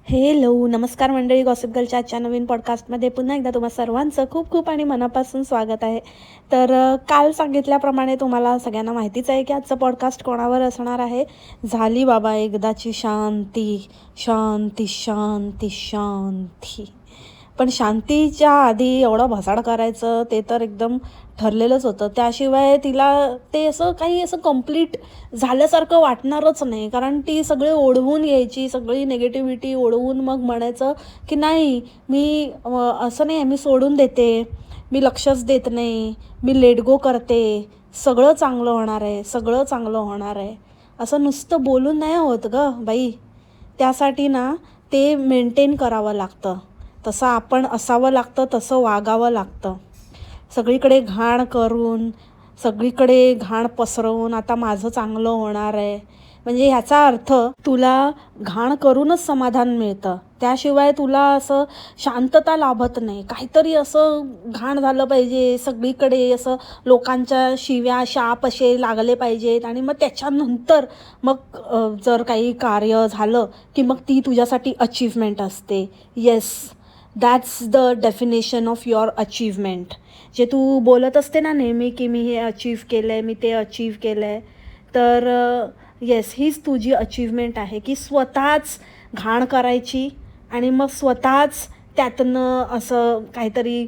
Hello नमस्कार मंडळी, gossip गर्लच्या आजच्या नवीन पॉडकास्टमध्ये पुन्हा एकदा तुम्हा सर्वांचं खूप खूप आणि मनापासून स्वागत आहे. तर काल सांगितल्याप्रमाणे तुम्हाला सगळ्यांना माहितीच आहे की आजचं पॉडकास्ट कोणावर असणार आहे. झाली बाबा एकदाची शांती, शांती, शांती, शांती. पण शांतीच्या आधी एवढं भसाड करायचं ते तर एकदम ठरलेलंच होतं. त्याशिवाय तिला ते असं काही असं कंप्लीट झाल्यासारखं वाटणारच नाही, कारण ती सगळे ओढवून घ्यायची, सगळी निगेटिव्हिटी ओढवून मग म्हणायचं की नाही मी असं नाही आहे, मी सोडून देते, मी लक्षच देत नाही, मी लेट गो करते, सगळं चांगलं होणार आहे, सगळं चांगलं होणार आहे. असं नुसतं बोलून नाही होत गं बाई. त्यासाठी ना ते मेंटेन करावं लागतं, तसं आपण असावं लागतं, तसं वागावं लागतं. सगळीकडे घाण करून, सगळीकडे घाण पसरवून आता माझं चांगलं होणार आहे म्हणजे ह्याचा अर्थ तुला घाण करूनच समाधान मिळतं, त्याशिवाय तुला असं शांतता लाभत नाही. काहीतरी असं घाण झालं पाहिजे, सगळीकडे असं लोकांच्या शिव्या शाप असे लागले पाहिजेत आणि मग त्याच्यानंतर मग जर काही कार्य झालं की मग ती तुझ्यासाठी अचीवमेंट असते. Yes, that's the definition of your achievement. जे तू बोलत असते ना नेहमी की मी हे अचीव केलं आहे, मी ते अचीव केलं आहे, तर येस, हीच तुझी अचीवमेंट आहे की स्वतःच घाण करायची आणि मग स्वतःच त्यातनं असं काहीतरी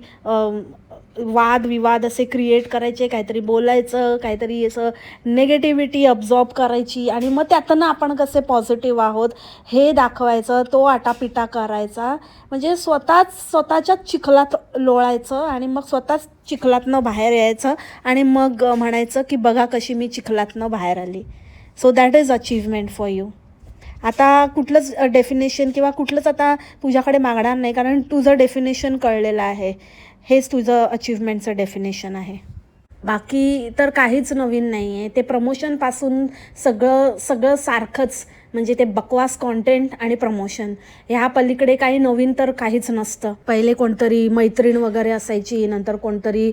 वादविवाद असे क्रिएट करायचे, काहीतरी बोलायचं, काहीतरी असं निगेटिव्हिटी अब्झॉर्ब करायची आणि मग त्यातनं आपण कसे पॉझिटिव्ह आहोत हे दाखवायचं, तो आटापिटा करायचा. म्हणजे स्वतःच्याच चिखलात लोळायचं आणि मग स्वतःच चिखलातनं बाहेर यायचं आणि मग म्हणायचं की बघा कशी मी चिखलातनं बाहेर आली. So that is achievement for you. आता कुठलंच डेफिनेशन किंवा कुठलंच आता तुझ्याकडे मागणार नाही, कारण तुझं डेफिनेशन कळलेलं आहे. हेच तुझं अचीवमेंटचं डेफिनेशन आहे. बाकी तर काहीच नवीन नाही आहे. ते प्रमोशनपासून सगळं सगळं सारखंच, म्हणजे ते बकवास कॉन्टेंट आणि प्रमोशन, ह्या पलीकडे काही नवीन तर काहीच नसतं. पहिले कोणतरी मैत्रीण वगैरे असायची, नंतर कोणतरी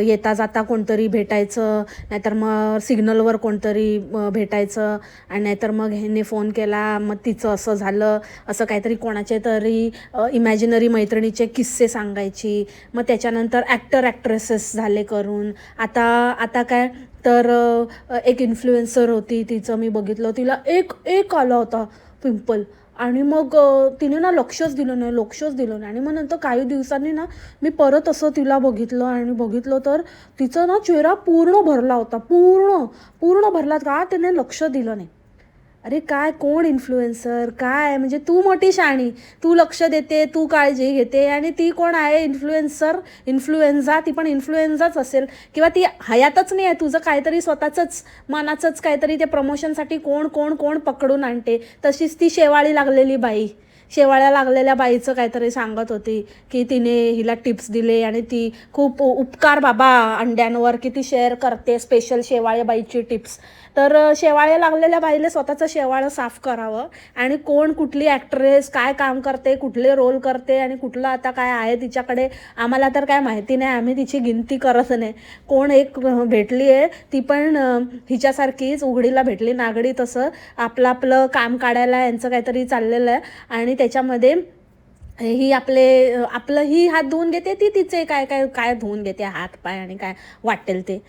येता जाता कोणतरी भेटायचं, नाहीतर मग सिग्नलवर कोणतरी भेटायचं आणि नाहीतर मग ह्याने फोन केला मग तिचं असं झालं, असं काहीतरी कोणाचे तरी इमॅजिनरी मैत्रिणीचे किस्से सांगायची. मग त्याच्यानंतर ॲक्टर ॲक्ट्रेसेस झाले करून. आता आता काय तर एक इन्फ्लुएन्सर होती, तिचं मी बघितलं, तिला एक एक आला होता पिंपल आणि मग तिने ना लक्षच दिलं नाही आणि मग नंतर काही दिवसांनी ना मी परत असं तिला बघितलं तर तिचा ना चेहरा पूर्ण भरला होता, पूर्ण पूर्ण भरला. का तिने लक्ष दिलं नाही? अरे काय, कोण इन्फ्लुएन्सर, काय म्हणजे तू मोठी शाणी, तू लक्ष देते, तू काळजी घेते आणि ती कोण आहे इन्फ्लुएन्सर, इन्फ्लुएन्झा, ती पण इन्फ्लुएन्झाच असेल किंवा ती हयातच नाही आहे. तुझं काहीतरी स्वतःचंच मनाचंच काहीतरी ते प्रमोशनसाठी कोण कोण कोण पकडून आणते. तशीच ती शेवाळी लागलेली बाई, शेवाळ्या लागलेल्या बाईचं काहीतरी सांगत होती की तिने हिला टिप्स दिले आणि ती खूप उपकार बाबा अंड्यांवर किती शेअर करते स्पेशल शेवाळ्या बाईची टिप्स. तर शेवाळ्या लागलेल्या बाईला स्वतःचं शेवाळं साफ करावं आणि कोण कुठली ॲक्ट्रेस काय काम करते, कुठले रोल करते आणि कुठलं आता काय आहे तिच्याकडे, आम्हाला तर काय माहिती नाही, आम्ही तिची गिनती करत नाही. कोण एक भेटली आहे, ती पण हिच्यासारखीच उघडीला भेटली नागडी, तसं आपलं काम काढायला यांचं काहीतरी चाललेलं आहे आणि त्याच्यामध्ये ही आपलं ही हात धुवून घेते, ती तिचे काय काय काय धुवून घेते हात पाय आणि काय वाटेल ते,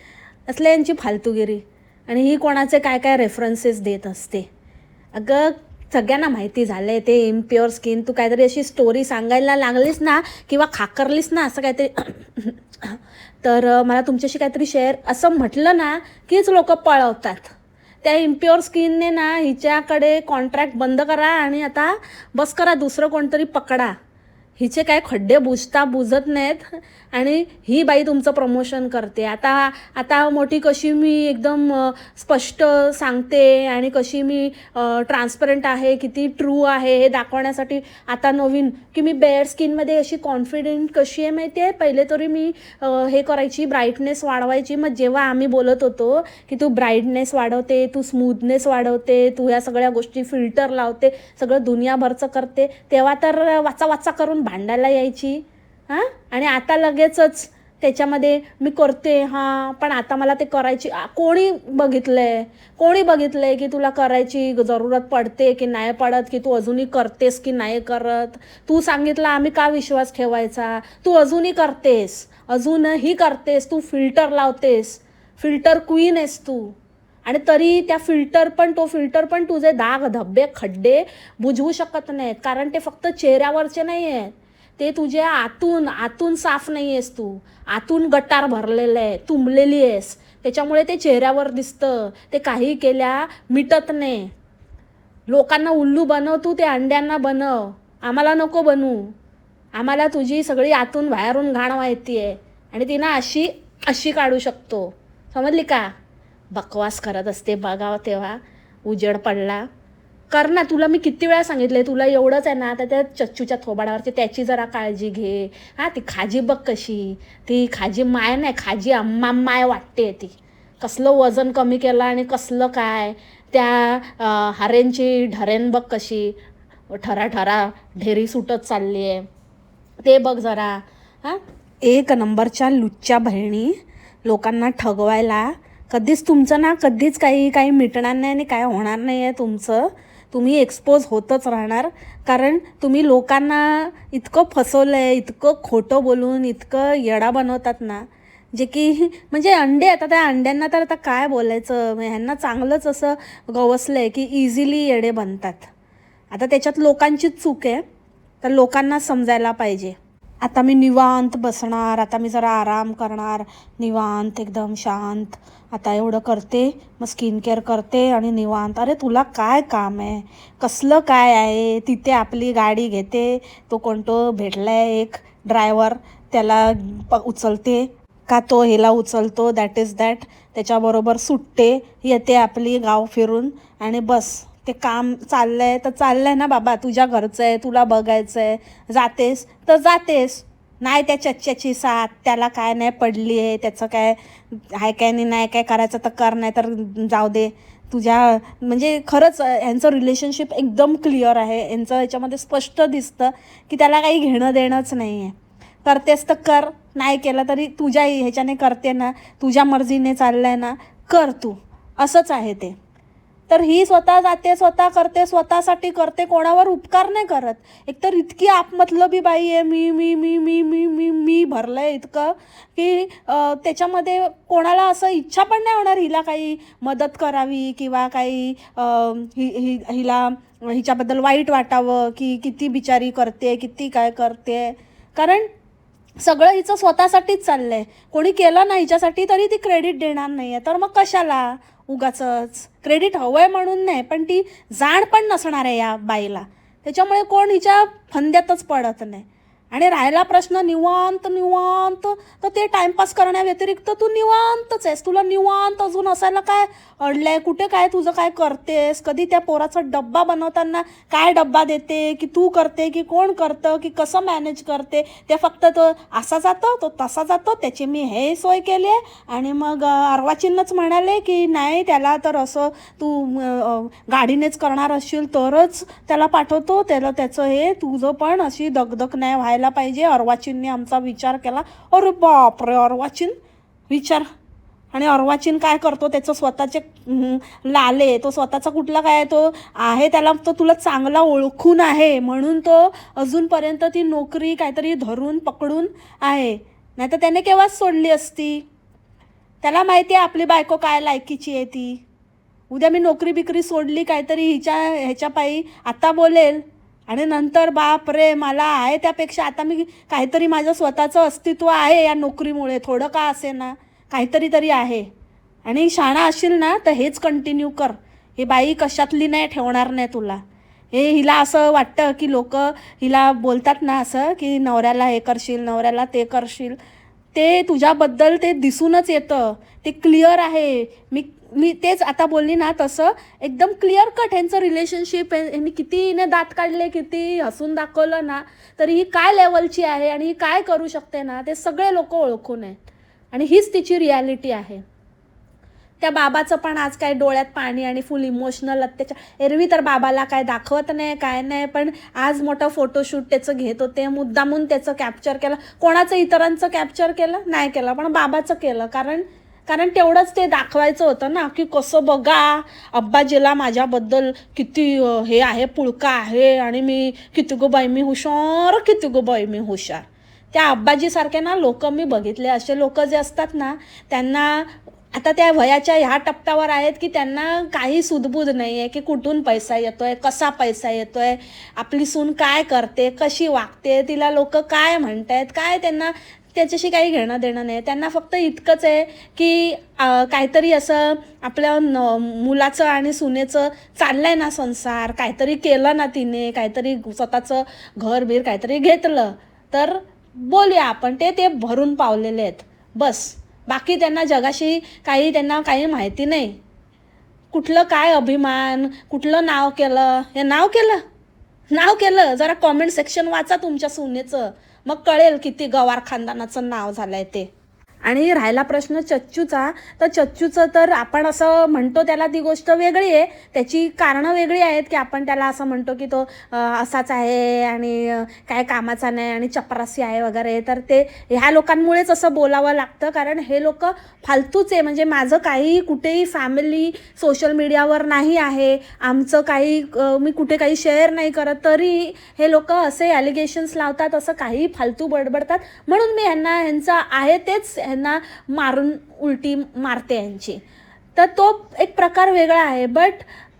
असल्या यांची फालतूगिरी. आणि ही कोणाचे काय काय रेफरन्सेस देत असते. अगं सगळ्यांना माहिती झालं आहे ते इम्प्युअर स्किन. तू काहीतरी अशी स्टोरी सांगायला लागलीस ना किंवा खाकरलीस ना असं काहीतरी तर मला तुमच्याशी काहीतरी शेअर असं म्हटलं ना कीच लोक पळवतात. त्या इम्प्युअर स्किनने ना हिच्याकडे कॉन्ट्रॅक्ट बंद करा आणि आता बस करा, दुसरं कोणतरी पकडा. हिचे काय खड्डे बुजत नाहीत आणि ही बाई तुमचं प्रमोशन करते. आता आता मोठी कशी मी एकदम स्पष्ट सांगते आणि कशी मी ट्रान्सपरंट आहे, किती ट्रू आहे हे दाखवण्यासाठी आता नवीन की मी बेअर स्किनमध्ये अशी कॉन्फिडेंट कशी आहे माहिती आहे. पहिले तरी मी हे करायची, ब्राईटनेस वाढवायची. मग जेव्हा आम्ही बोलत होतो की तू ब्राईटनेस वाढवते, तू स्मूथनेस वाढवते, तू ह्या सगळ्या गोष्टी फिल्टर लावते, सगळं दुनियाभरचं करते, तेव्हा तर वाचा वाचा करून भांडायला यायची. हां, आणि आता लगेचच त्याच्यामध्ये मी करते हां, पण आता मला ते करायची कोणी बघितलंय की तुला करायची जरूरत पडते की नाही पडत, की तू अजूनही करतेस की नाही करत. तू सांगितलं आम्ही का विश्वास ठेवायचा. तू अजूनही करतेस. तू फिल्टर लावतेस. फिल्टर क्वीन आहेस तू. आणि तरी तो फिल्टर पण तुझे दाग धब्बे खड्डे बुजवू शकत नाहीत. कारण ते फक्त चेहऱ्यावरचे नाही आहेत, ते तुझ्या आतून साफ नाही आहेस तू. आतून गटार भरलेलं आहे, तुंबलेली आहेस. त्याच्यामुळे ते चेहऱ्यावर दिसतं. ते काही केल्या मिटत नाही. लोकांना उल्लू बनव तू, ते अंड्यांना बनव. आम्हाला नको बनवू. आम्हाला तुझी सगळी आतून बाहेरून घाण माहिती आहे आणि ती ना अशी काढू शकतो. समजली का. बकवास करत असते बघावं तेव्हा उजेड पडला. कर ना. तुला मी किती वेळा सांगितले, तुला एवढंच आहे ना, तर त्या चच्चूच्या थोबाडावरती त्याची जरा काळजी घे. हां, ती खाजी बघ कशी. ती खाजी माय नाही, खाजी अम्मा माय वाटते ती. कसलं वजन कमी केलं आणि कसलं काय. त्या हरेंची ढरेन बघ कशी ठरा ढेरी सुटत चालली आहे. ते बघ जरा. हां, एक नंबरच्या लुच्च्या बहिणी. लोकांना ठगवायला कधीच काही मिटणार नाही आणि काय होणार नाही आहे तुमचं. तुम्ही एक्सपोज होतच राहणार. कारण तुम्ही लोकांना इतकं फसवलं आहे, इतकं खोटं बोलून इतकं येडा बनवतात ना, जे की म्हणजे अंडे. आता त्या अंड्यांना तर आता काय बोलायचं. ह्यांना चांगलंच असं गवसलं आहे की इझिली येडे बनतात. आता त्याच्यात लोकांचीच चूक आहे, तर लोकांना समजायला पाहिजे. आता मी निवांत बसणार, आता मी जरा आराम करणार, निवांत एकदम शांत. आता एवढं करते, मग स्किन केअर करते आणि निवांत. अरे तुला काय काम आहे, कसलं काय आहे. तिथे आपली गाडी घेते, तो कोणतो भेटलाय एक ड्रायव्हर, त्याला उचलते का तो हिला उचलतो, दॅट इज दॅट. त्याच्याबरोबर सुटते, येते आपली गाव फिरून आणि बस. ते काम चाललंय ना बाबा, तुझ्या घरचं आहे, तुला बघायचं आहे. जातेस तर जातेस. नाही त्या चच्च्याची साथ, त्याला काय नाही पडली आहे, त्याचं काय आहे काय नाही काय करायचं तर कर, नाही तर जाऊ दे. म्हणजे खरंच यांचं रिलेशनशिप एकदम क्लिअर आहे. यांचं याच्यामध्ये स्पष्ट दिसतं की त्याला काही घेणं देणंच नाही आहे. करतेस तर कर, नाही केलं तरी तुझ्या ह्याच्याने करते ना, तुझ्या मर्जीने चाललंय ना, कर तू. असंच आहे ते. तर ही स्वतः जाते, स्वतः करते, स्वतःसाठी करते, कोणावर उपकार नाही करत. एकतर इतकी आपमतलबी बाई आहे. मी मी मी मी मी मी मी भरलं आहे इतकं की त्याच्यामध्ये कोणाला असं इच्छा पण नाही होणार हिला काही मदत करावी किंवा काही हिला हिच्याबद्दल वाईट वाटावं की किती बिचारी करते, किती काय करते. कारण सगळं हिचं स्वतःसाठीच चाललं आहे. कोणी केलं ना हिच्यासाठी तरी ती क्रेडिट देणार नाही आहे. तर मग कशाला उगाचंच. क्रेडिट हवं आहे म्हणून नाही, पण ती जाण पण नसणार आहे या बाईला. त्याच्यामुळे कोण हिच्या फंद्यातच पडत नाही. आणि राहिला प्रश्न निवांत तर ते टाईमपास करण्याव्यतिरिक्त तू निवांतच आहेस. तुला निवांत अजून असायला काय अडलंय. कुठे काय तुझं काय करतेस. कधी त्या पोराचा डब्बा बनवताना काय डब्बा देते, की तू करते की कोण करतं, की कसं मॅनेज करते. ते फक्त तो असा जातो, तो तसा जातो, त्याची मी हे सोय केली आहे. आणि मग अर्वाचीनच म्हणाले की नाही त्याला तर असं तू गाडीनेच करणार असशील तरच त्याला पाठवतो, त्याला त्याचं हे तुझं पण अशी दगदग नाही व्हायला पाहिजे. अर्वाचीनने आमचा विचार केला. अरे बापरे, अर्वाचीन विचार. आणि अर्वाचीन काय करतो, त्याचं स्वतःचे लाले, तो स्वतःचा कुठला काय तो आहे, त्याला तो तुला चांगला ओळखून आहे म्हणून तो अजूनपर्यंत ती नोकरी काहीतरी धरून पकडून आहे. नाही तर त्याने केव्हाच सोडली असती. त्याला माहिती आहे आपली बायको काय लायकीची आहे ती. उद्या मी नोकरी बिकरी सोडली काहीतरी ह्याच्या पायी आता बोलेल. आणि नंतर बाप रे, मला आहे त्यापेक्षा आता मी काहीतरी माझं स्वतःचं अस्तित्व आहे या नोकरीमुळे. थोडं का असे ना, काहीतरी तरी आहे. आणि शाणा असशील ना तर हेच कंटिन्यू कर. हे बाई कशातली नाही ठेवणार नाही तुला. हिला असं वाटतं की लोक हिला बोलतात ना असं की नवऱ्याला हे करशील, नवऱ्याला ते करशील. ते तुझ्याबद्दल ते दिसूनच येतं. ते क्लिअर आहे. मी तेच आता बोलली ना तसं एकदम क्लिअर कट ह्यांचं रिलेशनशिप आहे. ह्यांनी किती हिने दात काढले, किती हसून दाखवलं ना, तरी ही काय लेवलची आहे आणि ही काय करू शकते ना, ते सगळे लोक ओळखून आहेत. आणि हीच तिची रियालिटी आहे. त्या बाबाचं पण आज काय डोळ्यात पाणी आणि फुल इमोशनल अत्याचार. एरवी तर बाबाला काय दाखवत नाही काय नाही, पण आज मोठं फोटोशूट त्याचं घेत होते, मुद्दामून त्याचं कॅप्चर केलं. कोणाचं इतरांचं कॅप्चर केलं नाही केलं, पण बाबाचं केलं. कारण कारण तेवढंच ते दाखवायचं होतं ना, की कसं बघा अब्बाजीला माझ्याबद्दल किती हे आहे, पुळका आहे, आणि मी किती गो बाई मी हुशार, किती गो बाई मी हुशार. त्या अब्बाजीसारखे ना लोक मी बघितले. असे लोक जे असतात ना, त्यांना आता त्या वयाच्या ह्या टप्प्यावर आहेत की त्यांना काही सुदबुद नाही आहे की कुठून पैसा येतोय, कसा पैसा येतोय, आपली सून काय करते, कशी वागते, तिला लोक काय म्हणतायत, काय त्यांना त्याच्याशी काही घेणं देणं नाही. त्यांना फक्त इतकंच आहे की काहीतरी असं आपल्या मुलाचं आणि सुनेचं चाललंय ना संसार, काहीतरी केलं ना तिने, काहीतरी स्वतःचं घर बीर काहीतरी घेतलं तर बोलूया आपण, ते भरून पावलेले आहेत बस. बाकी त्यांना जगाशी त्यांना काही माहिती नाही. कुठलं काय अभिमान, कुठलं नाव केलं, हे नाव केलं जरा कॉमेंट सेक्शन वाचा तुमच्या सुनेचं, मग कळेल किती गवार खानदानाचं नाव झालंय ते. आणि राहिला प्रश्न चच्चूचा, तर चच्चूचं तर आपण असं म्हणतो त्याला ती गोष्ट वेगळी आहे, त्याची कारणं वेगळी आहेत की आपण त्याला असं म्हणतो की तो असाच आहे आणि काय कामाचा नाही आणि चपरासी आहे वगैरे. तर ते ह्या लोकांमुळेच असं बोलावं लागतं, कारण हे लोक फालतूच आहे. म्हणजे माझं काही कुठेही फॅमिली सोशल मीडियावर नाही आहे, आमचं काही मी कुठे काही शेअर नाही करत, तरी हे लोक असे ॲलिगेशन्स लावतात, असं काही फालतू बडबडतात. म्हणून मी ह्यांचं आहे तेच ह्यांना मारून उलटी मारते यांची. तर तो एक प्रकार वेगळा आहे. बट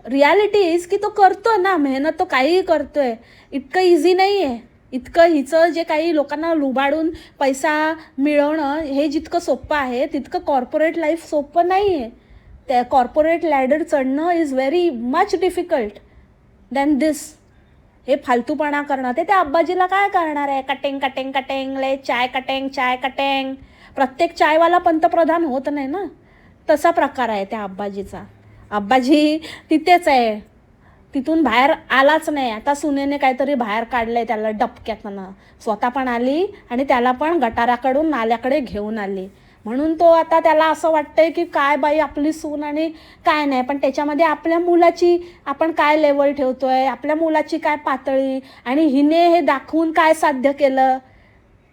रियालिटी इज की तो करतो ना मेहनत, तो काहीही करतोय. इतकं इझी नाही आहे. इतकं हिचं जे काही लोकांना लुबाडून पैसा मिळवणं हे जितकं सोपं आहे, तितकं कॉर्पोरेट लाईफ सोपं नाही आहे. त्या कॉर्पोरेट लॅडर चढणं is very much difficult than this. हे फालतूपणा करणं, ते त्या अब्बाजीला काय करणार आहे, कटेंग कटेंग कटेंग, ले चाय कटेंग चाय कटेंग. प्रत्येक चायवाला पंतप्रधान होत नाही ना, तसा प्रकार आहे त्या अब्बाजीचा. अब्बाजी तिथेच आहे, तिथून बाहेर आलाच नाही. आता सुनेने काहीतरी बाहेर काढलंय त्याला डबक्यातनं, स्वतः पण आली आणि त्याला पण गटाराकडून नाल्याकडे घेऊन आली. म्हणून तो आता त्याला असं वाटतंय की काय बाई आपली सून आणि काय नाही, पण त्याच्यामध्ये आपल्या मुलाची आपण काय लेवल ठेवतोय, आपल्या मुलाची काय पातळी, आणि हिने हे दाखवून काय साध्य केलं,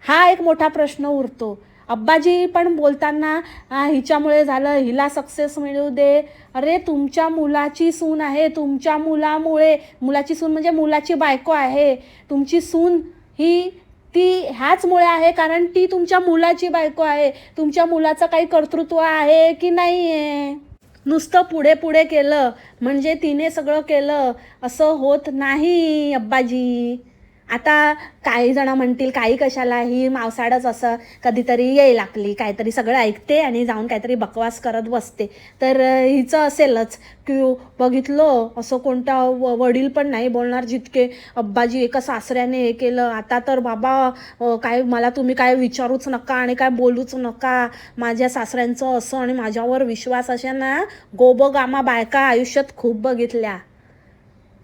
हा एक मोठा प्रश्न उरतो. अब्बाजी पण बोलताना हिच्यामुळे झालं, हिला सक्सेस मिळू दे. अरे तुमच्या मुलाची सून आहे, तुमच्या मुलामुळे, मुलाची सून म्हणजे मुलाची बायको आहे, तुमची सून ही ती ह्याचमुळे आहे कारण ती तुमच्या मुलाची बायको आहे. तुमच्या मुलाचं काही कर्तृत्व आहे की नाही आहे. नुसतं पुढे पुढे केलं म्हणजे तिने सगळं केलं असं होत नाही अब्बाजी. आता काही जण म्हणतील काही कशाला, ही मावसाडच असं कधीतरी येई लागली, काहीतरी सगळं ऐकते आणि जाऊन काहीतरी बकवास करत बसते. तर हिचं असेलच की बघितलं असं कोणता वडील पण नाही बोलणार जितके अब्बाजी एका सासऱ्याने हे केलं. आता तर बाबा काय मला तुम्ही काय विचारूच नका आणि काय बोलूच नका, माझ्या सासऱ्यांचं असं आणि माझ्यावर विश्वास. अशा ना गोबगामा बायका आयुष्यात खूप बघितल्या.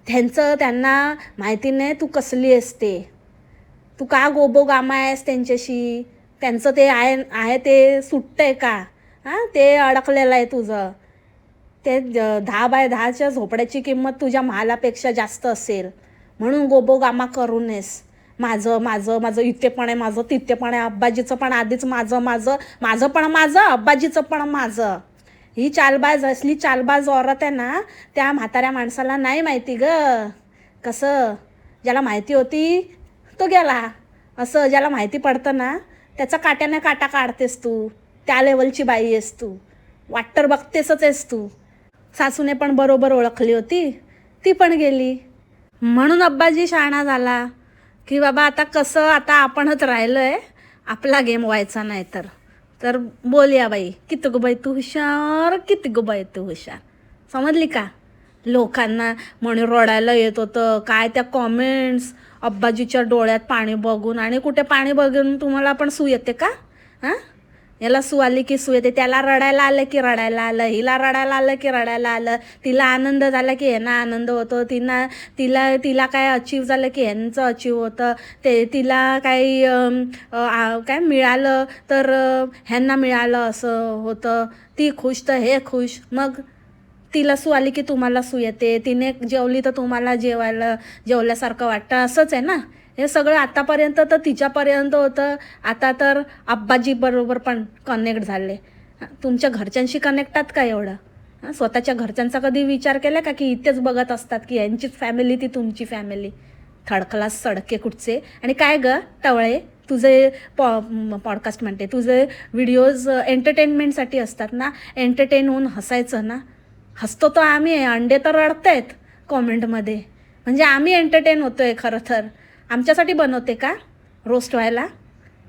त्यांना माहिती नाही तू कसली असते, तू का गोबोगामा आहेस त्यांच्याशी, त्यांचं ते आहे ते सुटतंय का, हां ते अडकलेलं आहे तुझं. ते 10x10च्या झोपड्याची किंमत तुझ्या महालापेक्षा जास्त असेल, म्हणून गोबोगामा करू नयेस. माझं माझं माझं इथे पण आहे, माझं तिथे पण आहे, अब्बाजीचं पण आधीच माझं माझं माझं पण माझं, अब्बाजीचं पण माझं. ही चालबाज असली चालबाज औरत आहे ना, त्या म्हाताऱ्या माणसाला नाही माहिती ग कसं. ज्याला माहिती होती तो गेला, असं ज्याला माहिती पडतं ना त्याचा काट्याने काटा काढतेस तू, त्या लेवलची बाई आहेस तू, वाट्टर बघतेसच आहेस तू. सासूने पण बरोबर ओळखली होती, ती पण गेली. म्हणून अब्बाजी शहाणा झाला की बाबा आता कसं, आता आपणच राहिलो आहे, आपला गेम व्हायचा नाही तर बोलूया बाई, किती गो बाई तू हुशार, किती गो बाई तू हुशार. समजली का. लोकांना म्हणून रडायला येत होतं, काय त्या कॉमेंट्स अब्बाजीच्या डोळ्यात पाणी बघून. आणि कुठे पाणी बघून तुम्हाला पण सू येते का, हां याला सू आली की सू येते, त्याला रडायला आलं की रडायला आलं, हिला रडायला आलं की रडायला आलं, तिला आनंद झाला की ह्यांना आनंद होतो, तिला तिला काय अचीव झालं की ह्यांचं अचीव होतं, तिला काही काय मिळालं तर ह्यांना मिळालं असं होतं, ती खुश तर हे खुश. मग तिला सू आली की तुम्हाला सू येते, तिने जेवली तर तुम्हाला जेवल्यासारखं वाटतं, असंच आहे ना. हे सगळं आतापर्यंत तर तिच्यापर्यंत होतं, आता तर आब्बाजी बरोबर पण कनेक्ट झाले. तुमच्या घरच्यांशी कनेक्ट आहात का एवढं? स्वतःच्या घरच्यांचा कधी विचार केला का की इथेच बघत असतात की यांचीच फॅमिली ती तुमची फॅमिली? थर्ड क्लास सडके कुठचे. आणि काय ग टवळे, तुझे पॉडकास्ट म्हणते, तुझे व्हिडिओज एंटरटेनमेंटसाठी असतात ना, एंटरटेन होऊन हसायचं ना. हसतो तो आम्ही, अंडे तर रडतायत कॉमेंटमध्ये, म्हणजे आम्ही एंटरटेन होतोय खरं तर. आमच्यासाठी बनवते का रोस्ट व्हायला?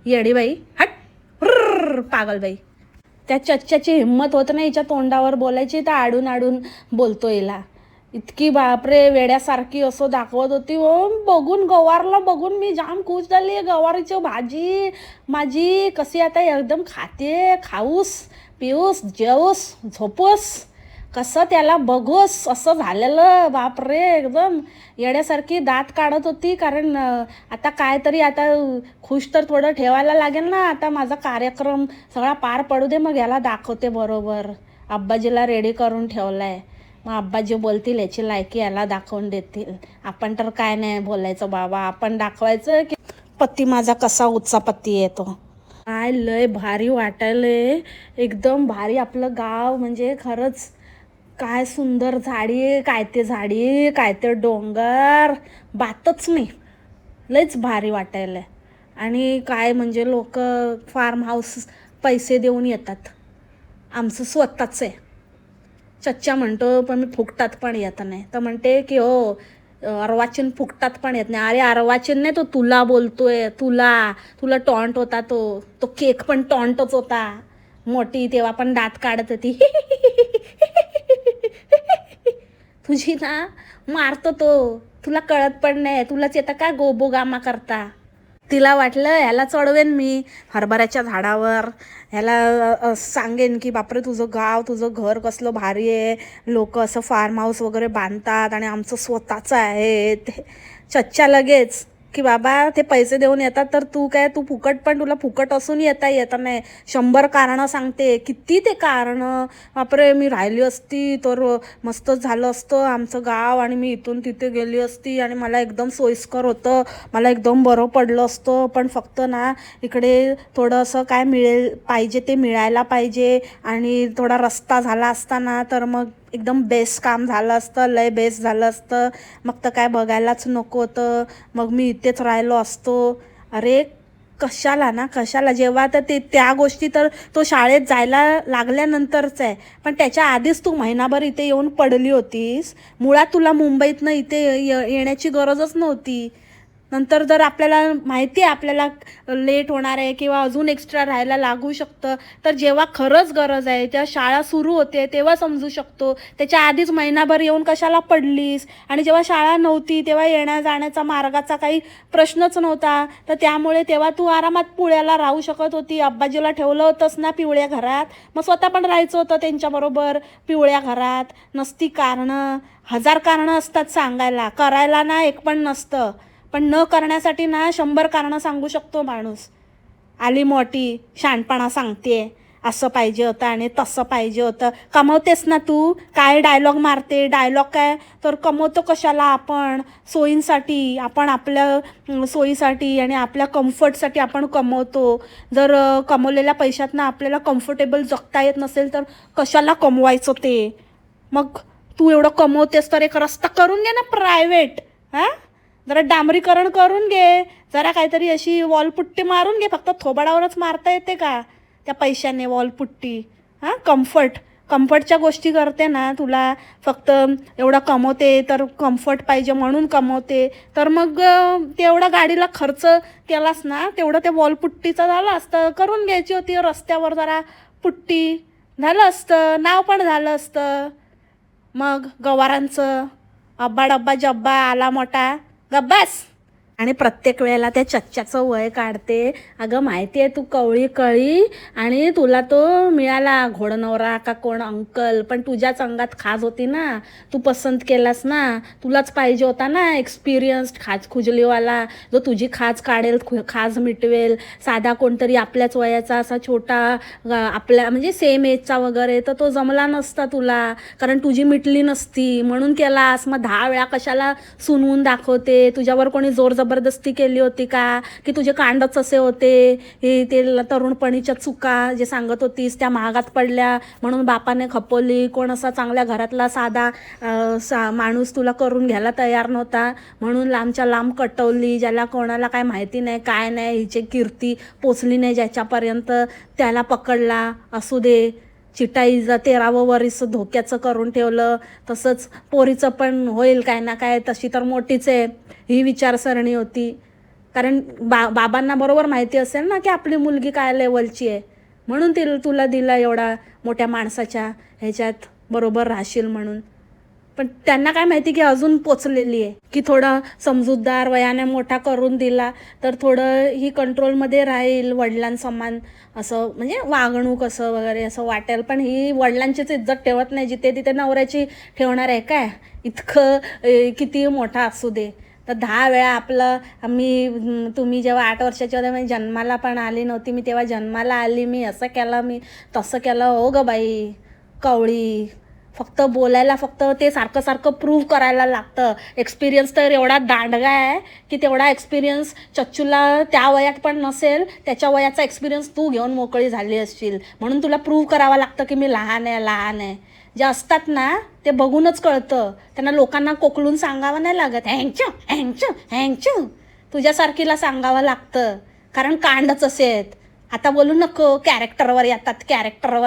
येडीबाई, हट, पागलबाई. त्या चच्च्याची हिंमत होत नाही हिच्या तोंडावर बोलायची, तर आडून आडून बोलतो हिला. इतकी बापरे वेड्यासारखी असं दाखवत होती. बघून गवारला बघून मी जाम खुश झाली. गवारीची भाजी माझी कशी आता एकदम खाते, खाऊस पिऊस जेऊस झोपूस कसं त्याला बघूस असं झालेलं. बापरे एकदम येड्यासारखी दात काढत होती. कारण आता काय तरी आता खुश तर थोडं ठेवायला लागेल ना. आता माझा कार्यक्रम सगळा पार पडू दे, मग याला दाखवते बरोबर. आब्बाजीला रेडी करून ठेवलाय, मग आब्बाजी बोलतील याची लायकी याला दाखवून देतील. आपण तर काय नाही बोलायचं बाबा, आपण दाखवायचं की पती माझा कसा उत्सापत्ती येतो. काय लय भारी वाटायलंय, एकदम भारी आपलं गाव. म्हणजे खरंच काय सुंदर झाडी, काय ते झाडी, काय ते डोंगर, बातच नाही. लयच भारी वाटायलंय. आणि काय म्हणजे लोक फार्म हाऊस पैसे देऊन येतात, आमचं स्वतःच आहे. चच्चा म्हणतो पण मी फुकटात पण येत नाही, तर म्हणते की हो अर्वाचीन फुकटात पण येत नाही. अरे अर्वाचीन नाही, तो तुला बोलतोय, तुला टॉन्ट होता, तो केक पण टॉन्टच होता. मोठी तेव्हा पण दात काढत होती. तुझी ना मारतो तो, तुला कळत पण नाही, तुलाच येतं का गोबोगामा करता. तिला वाटलं ह्याला चढवेन मी हरभऱ्याच्या झाडावर, ह्याला सांगेन की बापरे तुझं गाव तुझं घर कसलं भारी आहे, लोक असं फार्म हाऊस वगैरे बांधतात आणि आमचं स्वतःचं आहे ते. चच्चा लगेच की बाबा ते पैसे देऊन येतात, तर तू फुकट, पण तुला फुकट असून येत नाही. 100 कारणं सांगते, किती ते कारणं. बापरे मी राहिली असती तर मस्त झालं असतं आमचं गाव, आणि मी इथून तिथे गेली असती आणि मला एकदम सोयीस्कर होतं, मला एकदम बरं पडलं असतं. पण फक्त ना इकडे थोडं असं काय पाहिजे ते मिळायला पाहिजे, आणि थोडा रस्ता झाला असता ना तर मग एकदम बेस्ट काम झालं असतं, लय बेस्ट झालं असतं. मग तर काय बघायलाच नको होतं, मग मी इथेच राहिलो असतो. अरे कशाला जेव्हा तर त्या गोष्टी तर तो शाळेत जायला लागल्यानंतरच आहे. पण त्याच्या आधीच तू महिनाभर इथे येऊन पडली होतीस. मुळात तुला मुंबईतनं इथे येण्याची गरजच नव्हती. नंतर जर आपल्याला माहिती आहे आपल्याला लेट होणार आहे किंवा अजून एक्स्ट्रा राहायला लागू शकतं, तर जेव्हा खरंच गरज आहे, तेव्हा शाळा सुरू होते तेव्हा समजू शकतो. त्याच्या आधीच महिनाभर येऊन कशाला पडलीस? आणि जेव्हा शाळा नव्हती तेव्हा येण्या जाण्याचा मार्गाचा काही प्रश्नच नव्हता, तर त्यामुळे तेव्हा तू आरामात पुण्याला राहू शकत होती. अब्बाजीला ठेवलं होतंस ना पिवळ्या घरात, मग स्वतः पण राहायचं होतं त्यांच्याबरोबर पिवळ्या घरात. नसती कारणं, 1000 कारणं असतात सांगायला, करायला ना एक पण नसतं. पण न करण्यासाठी ना 100 कारणं सांगू शकतो माणूस. आली मोठी शहाणपणा सांगते, असं पाहिजे होतं आणि तसं पाहिजे होतं. कमवतेस ना तू, काय डायलॉग मारते काय, तर कमवतो कशाला आपण? सोयींसाठी, आपण आपल्या सोयीसाठी आणि आपल्या कम्फर्टसाठी आपण कमवतो. जर कमवलेल्या पैशातनं आपल्याला कम्फर्टेबल जगता येत नसेल तर कशाला कमवायचं ते? मग तू एवढं कमवतेस तर एक रस्ता करून घे ना प्रायव्हेट. जरा डांबरीकरण करून घे, जरा काहीतरी अशी वॉलपुट्टी मारून घे. फक्त थोबाडावरच मारता येते का त्या पैशाने वॉलपुट्टी? कम्फर्टच्या गोष्टी करते ना, तुला फक्त एवढं कमवते तर कम्फर्ट पाहिजे म्हणून कमवते, तर मग तेवढा गाडीला खर्च केलास ना तेवढं ते वॉलपुट्टीचं झालं असतं. करून घ्यायची होती रस्त्यावर जरा पुट्टी, झालं असतं, नाव पण झालं असतं. मग गवारांचं अब्बा डब्बा जब्बा आला मोठा, गब्बास आणि प्रत्येक वेळेला त्या चच्च्याचं वय काढते. अगं माहिती आहे तू कवळी कळी आणि तुला तो मिळाला घोडनवरा का कोण अंकल, पण तुझ्याच अंगात खाज होती ना, तू पसंत केलास ना, तुलाच पाहिजे होता ना एक्सपिरियन्स्ड खाज खुजलीवाला, जो तुझी खाज काढेल, खाज मिटवेल. साधा कोणतरी आपल्याच वयाचा असा छोटा आपल्या म्हणजे सेम एजचा वगैरे, तर तो जमला नसता तुला, कारण तुझी मिटली नसती म्हणून केलास. मग 10 वेळा कशाला सुनवून दाखवते? तुझ्यावर कोणी जोर जबरदस्ती केली होती का, की तुझे कांडच असे होते? हे ते तरुणपणीच्या चुका जे सांगत होतीस त्या महागात पडल्या म्हणून बापाने खपवली. कोण असा चांगल्या घरातला साधा माणूस तुला करून घ्यायला तयार नव्हता म्हणून लांबच्या लांब कटवली. ज्याला कोणाला काय माहिती नाही काय नाही, हिची कीर्ती पोचली नाही ज्याच्यापर्यंत, त्याला पकडला. असू दे, चिटाईचं 13वं वरीस धोक्याचं करून ठेवलं. तसंच पोरीचं पण होईल काय ना काय, तशी तर मोठीच आहे, ही विचारसरणी होती. कारण बाबांना बरोबर माहिती असेल ना की आपली मुलगी काय लेवलची आहे, म्हणून तुला दिला एवढा मोठ्या माणसाच्या ह्याच्यात बरोबर राहशील म्हणून. पण त्यांना काय माहिती की अजून पोचलेली आहे, की थोडं समजूतदार वयाने मोठा करून दिला तर थोडं ही कंट्रोलमध्ये राहील, वडिलांसमान असं म्हणजे वागणूक असं वगैरे असं वाटेल. पण ही वडिलांचीच इज्जत ठेवत नाही, जिथे तिथे नवऱ्याची ठेवणार आहे काय? इतकं किती मोठा असू दे. तर 10 वेळा आपलं तुम्ही जेव्हा 8 वर्षाचे होते, मी जन्माला पण आली नव्हती, मी तेव्हा जन्माला आली, मी असं केलं, मी तसं केलं. हो ग बाई कवळी, फक्त बोलायला फक्त ते सारखं सारखं प्रूव्ह करायला लागतं. एक्सपिरियन्स तर एवढा दांडगा आहे की तेवढा एक्सपिरियन्स चच्चूला त्या वयात पण नसेल, त्याच्या वयाचा एक्सपिरियन्स तू घेऊन मोकळी झाली असशील, म्हणून तुला प्रूव्ह करावं लागतं की मी लहान आहे लहान आहे. जे असतात ना ते बघूनच कळतं, त्यांना लोकांना कोकलून सांगावं नाही लागत, हँगचू हँगचू हँगचू तुझ्यासारखीला सांगावं लागतं, कारण कांडच असे आहेत. आता बोलू नको, कॅरेक्टरवर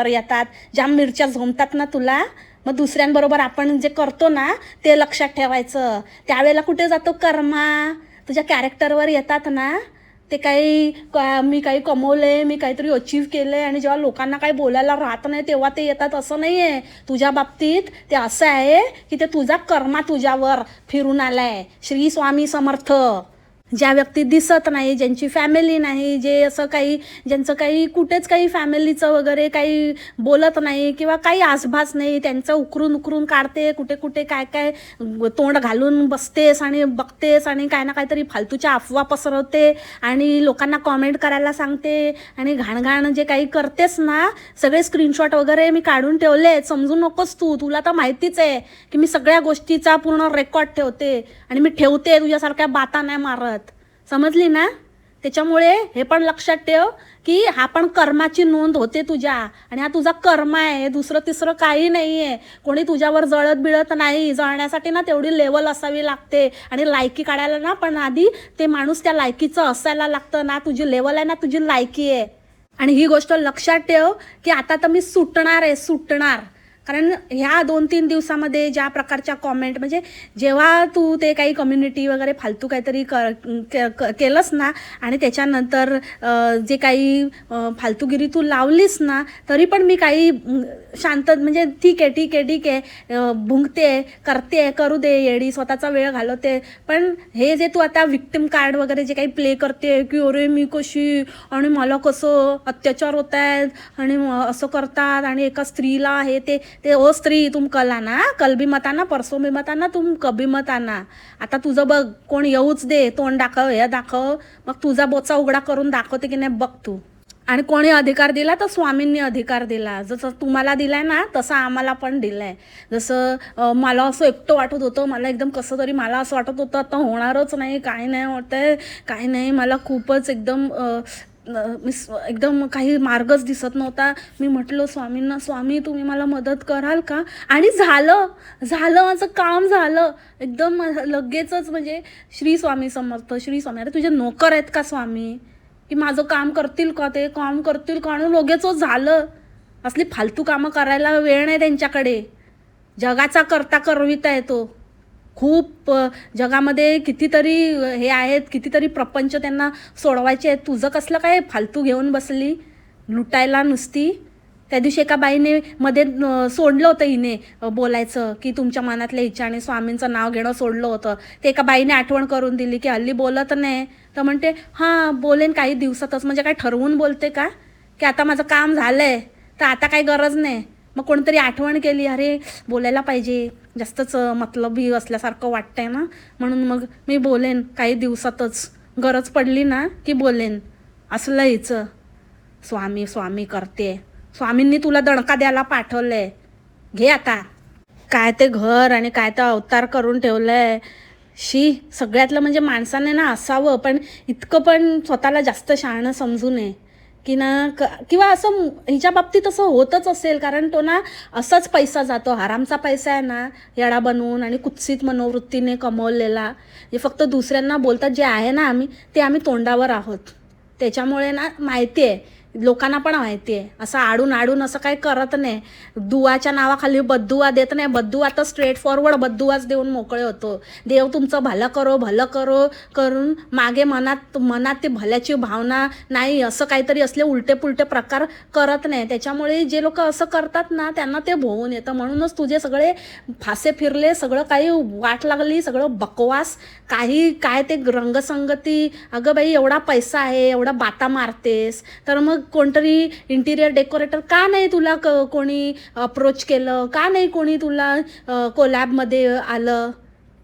येतात, ज्या मिरच्या झोमतात ना तुला, मग दुसऱ्यांबरोबर आपण जे करतो ना ते लक्षात ठेवायचं. त्यावेळेला कुठे जातो कर्मा, तुझ्या कॅरेक्टरवर येतात ना ते. मी काही कमवले, मी काहीतरी अचीव्ह केले, आणि जेव्हा लोकांना काही बोलायला राहत नाही तेव्हा ते येतात, असं नाही आहे. तुझ्या बाबतीत ते असं आहे की ते तुझा कर्मा तुझ्यावर फिरून आलाय. श्री स्वामी समर्थ. ज्या व्यक्ती दिसत नाही, ज्यांची फॅमिली नाही, जे असं काही ज्यांचं काही कुठेच काही फॅमिलीचं वगैरे काही बोलत नाही किंवा काही आसभास नाही, त्यांचं उकरून काढते, कुठे कुठे काय काय तोंड घालून बसतेस आणि बघतेस आणि काय ना काहीतरी फालतूच्या अफवा पसरवते आणि लोकांना कॉमेंट करायला सांगते आणि घाणघाण जे काही करतेस ना, सगळे स्क्रीनशॉट वगैरे मी काढून ठेवले. समजू नकोस तुला तर माहितीच आहे की मी सगळ्या गोष्टीचा पूर्ण रेकॉर्ड ठेवते आणि मी ठेवते, तुझ्यासारख्या बाता नाही मारत, समजली ना? त्याच्यामुळे हे पण लक्षात ठेव की हा पण कर्माची नोंद होते तुझ्या, आणि हा तुझा कर्म आहे, दुसरं तिसरं काही नाही आहे. कोणी तुझ्यावर जळत बिळत नाही. जळण्यासाठी ना तेवढी लेवल असावी लागते, आणि लायकी काढायला ना पण आधी ते माणूस त्या लायकीचं असायला लागतं ना. तुझी लेवल आहे ना, तुझी लायकी आहे. आणि ही गोष्ट लक्षात ठेव की आता तर मी सुटणार. कारण ह्या 2-3 दिवसामध्ये ज्या प्रकारच्या कॉमेंट, म्हणजे जेव्हा तू ते काही कम्युनिटी वगैरे फालतू काहीतरी केलंस ना, आणि त्याच्यानंतर जे काही फालतूगिरी तू लावलीस ना, तरी पण मी काही शांत, म्हणजे ठीक आहे भुंकते, करू दे, येडी स्वतःचा वेळ घालवते. पण हे जे तू आता विक्टिम कार्ड वगैरे जे काही प्ले करते की अरे मी कशी आणि मला कसं अत्याचार होत आहेत आणि असं करतात आणि एका स्त्रीला हे ते ओ स्त्री, तुम कल आना, कल भी मत आना, परसों भी मत आना, तुम कभी मत आना. आता तुझं बघ, कोण येऊच दे, तोंड दाखव, हे दाखव, मग तुझा बोचा उघडा करून दाखवते की नाही बघ तू. आणि कोणी अधिकार दिला तर स्वामींनी अधिकार दिला. जसं तुम्हाला दिलाय ना तसं आम्हाला पण दिलाय. जसं मला असं एकटं वाटत होतं, मला एकदम कसं तरी मला असं वाटत होतं आता होणारच नाही, काय नाही होतंय, काय नाही, मला खूपच एकदम काही मार्गच दिसत नव्हता. मी म्हटलं स्वामींना, स्वामी तुम्ही मला मदत कराल का? आणि झालं, माझं काम झालं एकदम लगेचच. म्हणजे श्री स्वामी समर्थ, श्री स्वामी. अरे तुझे नोकर आहेत का स्वामी, की माझं काम करतील का? ते काम करतील का? आणि लगेचच झालं. असली फालतू कामं करायला वेळ नाही त्यांच्याकडे. जगाचा करता करविता येतो. खूप जगामध्ये कितीतरी हे आहेत, कितीतरी प्रपंच त्यांना सोडवायचे आहेत. तुझं कसलं काय फालतू घेऊन बसली लुटायला नुसती? त्या दिवशी एका बाईने मध्ये सोडलं होतं हिने बोलायचं की तुमच्या मनातल्या इच्छा आणि स्वामींचं नाव घेणं सोडलं होतं. ते एका बाईने आठवण करून दिली की हल्ली बोलत नाही. तर म्हणते हां बोलेन काही दिवसातच. म्हणजे काय ठरवून बोलते का की आता माझं काम झालंय तर आता काही गरज नाही. मग कोणतरी आठवण केली अरे बोलायला पाहिजे, जास्तच मतलबी असल्यासारखं वाटतंय ना, म्हणून मग मी बोलेन काही दिवसातच, गरज पडली ना की बोलेन. असलं हिचं स्वामी स्वामी करते. स्वामींनी तुला दणका द्यायला पाठवलंय, घे आता. काय ते घर आणि काय ते अवतार करून ठेवलंय. शी, सगळ्यातलं म्हणजे माणसाने ना असावं पण इतकं पण स्वतःला जास्त शहाणं समजू नये की ना किंवा असं हिच्या बाबतीत असं होतच असेल कारण तो ना असाच पैसा जातो, हरामचा पैसा आहे ना, येडा बनवून आणि कुत्सित मनोवृत्तीने कमवलेला. जे फक्त दुसऱ्यांना बोलतात जे आहे ना ते आम्ही तोंडावर आहोत. त्याच्यामुळे ना माहिती आहे, लोकांना पण माहिती आहे, असं आडून असं काही करत नाही. दुवाच्या नावाखाली बद्दुवा देत नाही. बद्दुवा तर स्ट्रेट फॉरवर्ड बद्दुवाच देऊन मोकळे होतो. देव तुमचं भलं करो करून मागे मनात ते भल्याची भावना नाही, असं काहीतरी असले उलटे पुलटे प्रकार करत नाही. त्याच्यामुळे जे लोक असं करतात ना त्यांना ते भोवून येतं. म्हणूनच तुझे सगळे फासे फिरले, सगळं काही वाट लागली, सगळं बकवास, काय ते रंगसंगती. अगं बाई एवढा पैसा आहे, एवढा बाता मारतेस तर मग कोणतरी इंटिरियर डेकोरेटर का नाही तुला कोणी अप्रोच केलं, का नाही कोणी तुला कोलॅबमध्ये आलं,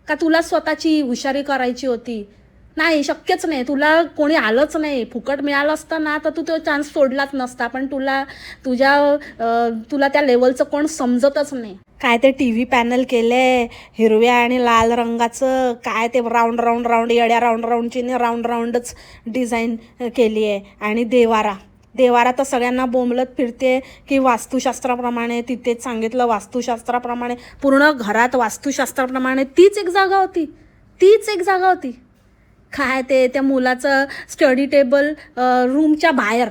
का तुला स्वतःची हुशारी करायची होती? नाही, शक्यच नाही. तुला कोणी आलंच नाही. फुकट मिळालं असतं ना तर तू तो चान्स सोडलाच नसता. पण तुला त्या लेवलचं कोण समजतच नाही. काय ते टी व्ही पॅनल केले हिरव्या आणि लाल रंगाचं, काय ते राऊंड येड्या राऊंडची राऊंडच डिझाईन केली आहे. आणि देवारा तर सगळ्यांना बोंबलत फिरते की वास्तुशास्त्राप्रमाणे, तिथेच सांगितलं वास्तुशास्त्राप्रमाणे, पूर्ण घरात वास्तुशास्त्राप्रमाणे तीच एक जागा होती. काय ते त्या मुलाचं स्टडी टेबल रूमच्या बाहेर,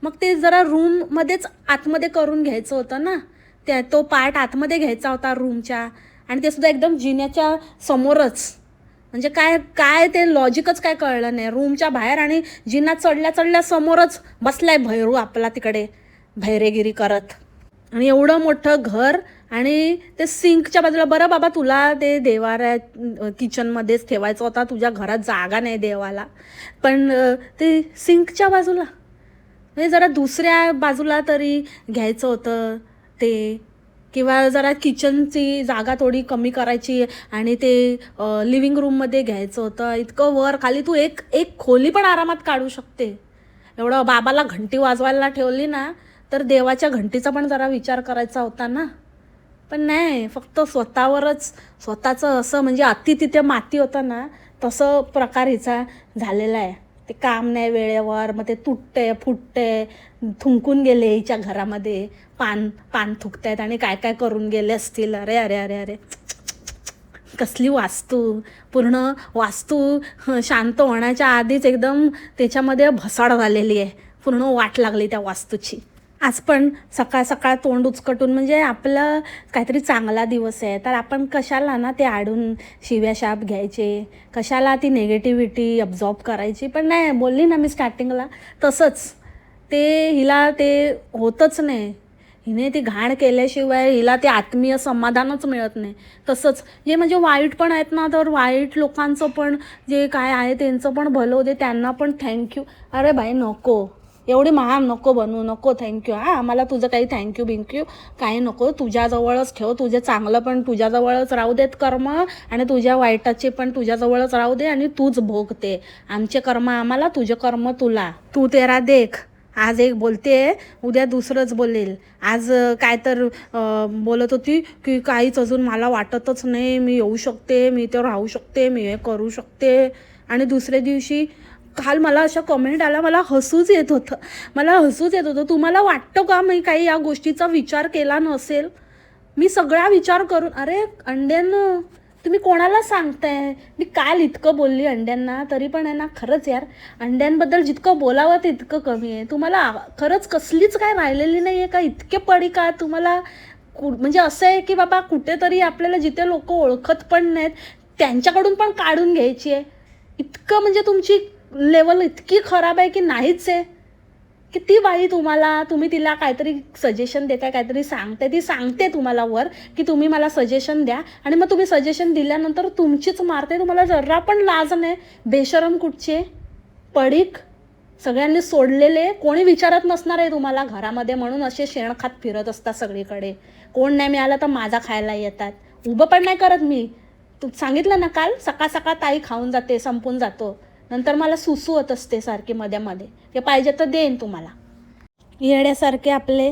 मग ते जरा रूममध्येच आतमध्ये करून घ्यायचं होतं ना, तो पार्ट आतमध्ये घ्यायचा होता रूमच्या, आणि ते सुद्धा एकदम जिन्याच्या समोरच. म्हणजे काय ते लॉजिकच काय कळलं नाही. रूमच्या बाहेर आणि जिना चढल्या समोरच बसलाय भैरू आपला तिकडे भैरेगिरी करत. आणि एवढं मोठं घर आणि ते सिंकच्या बाजूला. बरं बाबा तुला ते देवाऱ्या किचनमध्येच ठेवायचं होता, तुझ्या घरात जागा नाही देवाला, पण ते सिंकच्या बाजूला म्हणजे जरा दुसऱ्या बाजूला तरी घ्यायचं होतं ते. किंवा जरा किचनची जागा थोडी कमी करायची आणि ते लिव्हिंग रूममध्ये घ्यायचं होतं. इतकं वर खाली तू एक खोली पण आरामात काढू शकते. एवढं बाबाला घंटी वाजवायला ठेवली ना तर देवाच्या घंटीचा पण जरा विचार करायचा होता ना. पण नाही, फक्त स्वतःचं असं म्हणजे अति तिथे माती होतं ना तसं प्रकार हिचा झालेला आहे. ते काम नाही वेळेवर, मग ते तुटते फुटते, थुंकून गेले हिच्या घरामध्ये, पान थुकतायत आणि काय करून गेले असतील. अरे कसली पूर्ण वास्तू शांत होण्याच्या आधीच एकदम त्याच्यामध्ये भसाड झालेली आहे. पूर्ण वाट लागली त्या वास्तूची. आज पण सकाळ तोंड उचकटून, म्हणजे आपलं काहीतरी चांगला दिवस आहे तर आपण कशाला ना ते आडून शिव्या शाप घ्यायचे, कशाला ती नेगेटिव्हिटी अब्झॉर्ब करायची. पण नाही, बोलली ना मी स्टार्टिंगला तसंच, ते हिला ते होतच नाही. हिने ती घाण केल्याशिवाय हिला ते आत्मीय समाधानच मिळत नाही. तसंच जे म्हणजे वाईट पण आहेत ना, तर वाईट लोकांचं पण जे काय आहे त्यांचं पण भलं होते, त्यांना पण थँक्यू. अरे बाई नको, एवढी महान नको बनू, नको थँक्यू. आम्हाला तुझं काही थँक्यू बिंक्यू काही नको. तुझ्याजवळच ठेव, तुझे चांगलं पण तुझ्याजवळच राहू देत कर्म, आणि तुझ्या वाईटाचे पण तुझ्याजवळच राहू दे, आणि तूच भोगते. आमचे कर्म आम्हाला, तुझे कर्म तुला. तू तेरा देख. आज एक बोलते, उद्या दुसरंच बोलेल. आज काय तर बोलत होती की काहीच अजून मला वाटतच नाही, मी येऊ शकते, मी इथे राहू शकते, मी हे करू शकते. आणि दुसऱ्या दिवशी काल मला अशा कमेंट आल्या, मला हसूच येत होतं. तुम्हाला वाटतं का मी काही या गोष्टीचा विचार केला नसेल? मी सगळा विचार करून, अरे अंड्यांना तुम्ही कोणाला सांगताय? मी काल इतकं बोलली अंड्यांना, तरी पण आहे ना खरंच यार, अंड्यांबद्दल जितकं बोलावं तितकं कमी आहे. तुम्हाला खरंच कसलीच काय राहिलेली नाही आहे का? इतके पडी का तुम्हाला? म्हणजे असं आहे की बाबा कुठेतरी आपल्याला जिथे लोक ओळखत पण नाहीत त्यांच्याकडून पण काढून घ्यायची आहे. इतकं म्हणजे तुमची लेवल इतकी खराब आहे की नाहीच आहे. की ती बाई तुम्ही तिला काहीतरी सजेशन देताय, काहीतरी सांगते, ती सांगते तुम्हाला वर की तुम्ही मला सजेशन द्या, आणि मग तुम्ही सजेशन दिल्यानंतर तुमचीच मारते. तुम्हाला जरा पण लाज नाही. बेशरम कुठचे पडीक, सगळ्यांनी सोडलेले, कोणी विचारत नसणार आहे तुम्हाला घरामध्ये, म्हणून असे शेण खात फिरत असतात सगळीकडे. कोण नाही मिळालं तर माझा खायला येतात. उभं पण नाही करत मी. तू सांगितलं ना काल, सकाळ सकाळ ताई खाऊन जाते, संपून जातो, नंतर मला सुसू होत असते सारखी मध्ये मध्ये. ते पाहिजे तर देईन तुम्हाला. येड्यासारखे आपले.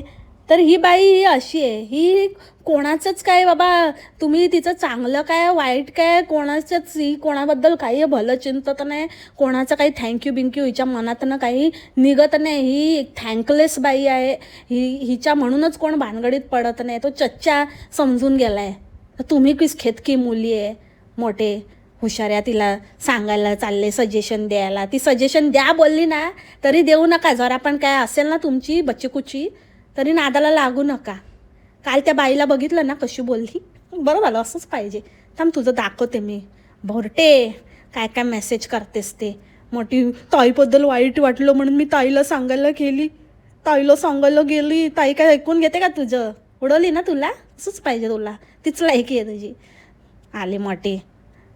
तर ही बाई ही अशी आहे, ही कोणाचंच काय बाबा, तुम्ही तिचं चांगलं काय वाईट काय कोणाचंच, ही कोणाबद्दल काही भलं चिंतत नाही, कोणाचं काही थँक्यू बिंक्यू हिच्या मनातनं काही निघत नाही. ही थँकलेस बाई आहे. हिच्या म्हणूनच कोण भानगडीत पडत नाही. तो चच्चा समजून गेलाय. तुम्ही किस खेतकी मुली आहे, मोठे हुशाऱ्या, तिला सांगायला चालले, सजेशन द्यायला. ती सजेशन द्या बोलली ना तरी देऊ नका. जरा पण काय असेल ना तुमची बच्चीकुची तरी नादाला लागू नका. काल त्या बाईला बघितलं ना कशी बोलली. बरं झालं, असंच पाहिजे. थांब तुझं दाखवते मी. भोरटे काय काय मेसेज करतेस ते. मोठी ताईबद्दल वाईट वाटलं म्हणून मी ताईला सांगायला गेली. ताई काय ऐकून घेते का तुझं? उडवली ना तुला. असंच पाहिजे तुला. तीच लायकी आहे तुझी. आले मोठे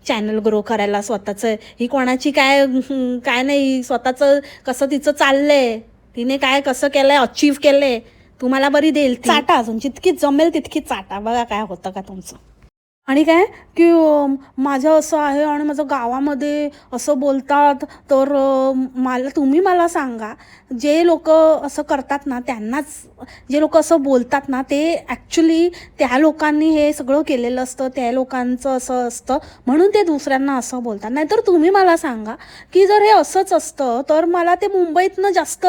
चॅनल ग्रो करायला स्वतःचं. ही कोणाची काय नाही, स्वतःचं कसं तिचं चाललंय, तिने काय कसं केलंय, अचीव केलंय. तुम्हाला बरी देईल चाटा, अजून जितकी जमेल तितकी चाटा. बघा काय होतं का तुमचं. आणि काय की माझं असं आहे आणि माझं गावामध्ये असं बोलतात. तर तुम्ही मला सांगा, जे लोक असं करतात ना त्यांनाच, जे लोक असं बोलतात ना ते ॲक्च्युली त्या लोकांनी हे सगळं केलेलं असतं, त्या लोकांचं असं असतं म्हणून ते दुसऱ्यांना असं बोलतात. नाहीतर तुम्ही मला सांगा की जर हे असंच असतं तर मला ते मुंबईतनं जास्त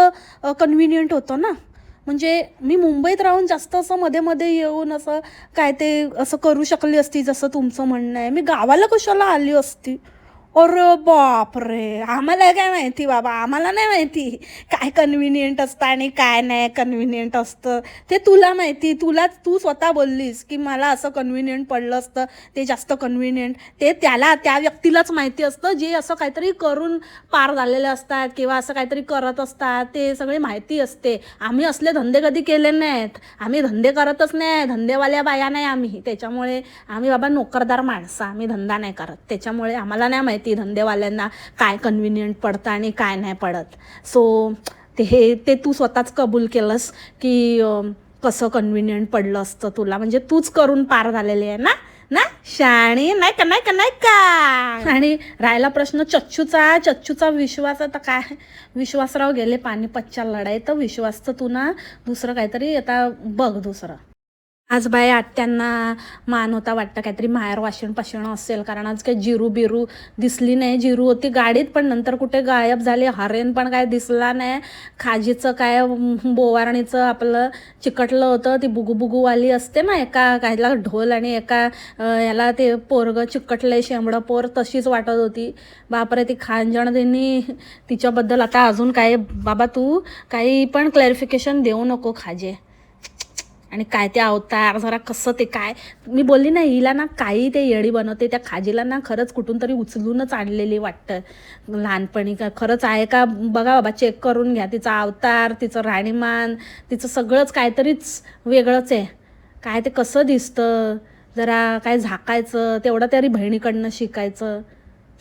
कन्व्हिनियंट होतं ना. म्हणजे मी मुंबईत राहून जास्त असं मध्ये मध्ये येऊन असं काय ते असं करू शकली असती जसं तुमचं म्हणणं आहे. मी गावाला कशाला आली असती? अरे बापरे, आम्हाला काय माहिती बाबा, आम्हाला नाही माहिती काय कन्व्हिनियंट असतं आणि काय नाही कन्व्हिनियंट असतं. ते तुला माहिती. तू स्वतः बोललीस की मला असं कन्व्हिनियंट पडलं असतं, ते जास्त कन्व्हिनियंट. ते त्या व्यक्तीलाच माहिती असतं जे असं काहीतरी करून पार झालेले असतात किंवा असं काहीतरी करत असतात. ते सगळी माहिती असते. आम्ही असले धंदे कधी केले नाहीत. आम्ही धंदे करतच नाही. धंदेवाल्या बाया नाही आम्ही. त्याच्यामुळे आम्ही बाबा नोकरदार माणसं, आम्ही धंदा नाही करत. त्याच्यामुळे आम्हाला नाही माहिती धंदेवाल्यांना काय कन्व्हिनियंट पडतं आणि काय नाही पडत. सो ते तू स्वतःच कबूल केलंस की कसं कन्व्हिनियंट पडलं असतं तुला. म्हणजे तूच करून पार झालेली आहे ना ना शाणी. नाही का नाही का नाही का. आणि राहिला प्रश्न चच्चूचा विश्वास. आता काय, विश्वासराव गेले पानिपतच्या लढाई, तर विश्वासचं तू ना दुसरं काहीतरी आता बघ दुसरं. आज बाई आत्यांना मान होता वाटतं, काहीतरी माहेर वाशिण असेल, कारण आज काही जिरू बिरू दिसली नाही. जिरू होती गाडीत पण नंतर कुठे गायब झाली. हरेन पण काय दिसला नाही. खाजीचं काय बोवारणीचं आपलं चिकटलं होतं. ती बुगूवाली असते ना, एका काहीला ढोल आणि एका याला ते पोरगं चिकटलंय शेंबडं पोर, तशीच वाटत होती. बापरे, ती खांजण त्यांनी तिच्याबद्दल आता अजून काय बाबा तू काही पण क्लॅरिफिकेशन देऊ नको खाजे. आणि काय ते अवतार जरा कसं ते काय, मी बोलली ना हिला ना काही ते येडी बनवते. त्या खाजीला ना खरंच कुठून तरी उचलूनच आणलेली वाटतं लहानपणी. का खरंच आहे का बघा बाबा, चेक करून घ्या. तिचा अवतार, तिचं राणीमान, तिचं सगळंच काहीतरीच वेगळंच आहे. काय ते कसं दिसतं, जरा काय झाकायचं तेवढं तरी बहिणीकडनं शिकायचं.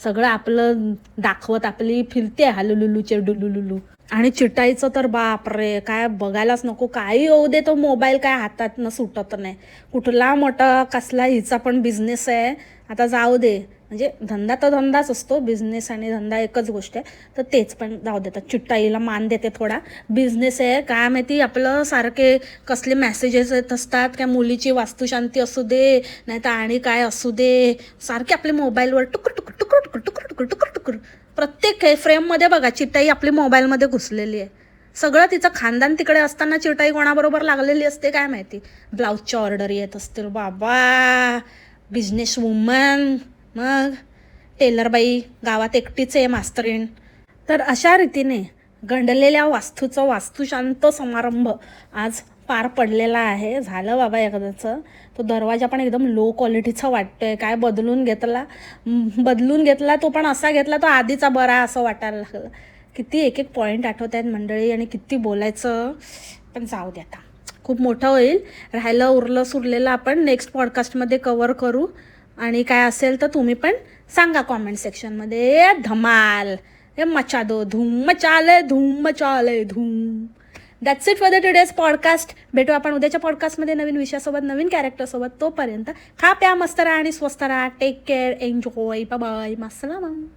सगळं आपलं दाखवत आपली फिरते हालुलुलूचे डुलुलुलू. आणि चिटाईचं तर बापरे काय बघायलाच नको. काही होऊ दे, तो मोबाईल काय हातातनं सुटत नाही. कुठला मोठा कसला हिचा पण बिझनेस आहे. आता जाऊ दे, म्हणजे धंदा तर धंदाच असतो, बिझनेस आणि धंदा एकच गोष्ट आहे. तर तेच पण जाऊ देतात. चिट्टाईला मान देते थोडा. बिझनेस आहे काय माहिती, आपलं सारखे कसले मेसेजेस येत असतात. काय मुलीची वास्तुशांती असू दे, नाही तर आणि काय असू दे, सारखे आपल्या मोबाईलवर टुकर टुकर टुकर टुकर टुकर टुकर टुकर टुकर. प्रत्येक फ्रेममध्ये बघा चिट्टाई आपली मोबाईलमध्ये घुसलेली आहे. सगळं तिचं खानदान तिकडे असताना चिटाई कोणाबरोबर लागलेली असते काय माहिती. ब्लाऊजच्या ऑर्डर येत असतील बाबा. बिझनेस वुमन, मग टेलरबाई गावात एकटीच आहे मास्तरीण. तर अशा रीतीने गंडलेल्या वास्तूचा वास्तुशांत समारंभ आज पार पडलेला आहे. झालं बाबा एकदाचं. तो दरवाजा पण एकदम लो क्वालिटीचा वाटतोय. काय बदलून घेतला तो पण असा घेतला तो आधीचा बरा असं वाटायला लागलं. किती एक एक पॉईंट आठवत आहेत मंडळी आणि किती बोलायचं, पण जाऊ दे आता, खूप मोठं होईल. राहिलं उरलं सुरलेलं आपण नेक्स्ट पॉडकास्टमध्ये कवर करू. आणि काय असेल तर तुम्ही पण सांगा कॉमेंट सेक्शनमध्ये. धमाल हे मचा दो धूम मचाले धूम मचाले धूम. That's it for the today's podcast. भेटू आपण उद्याच्या पॉडकास्टमध्ये नवीन विषयासोबत, नवीन कॅरेक्टरसोबत. तोपर्यंत खा प्या मस्त राहा आणि स्वस्त राहा. Take care, enjoy, bye bye, मासलामा.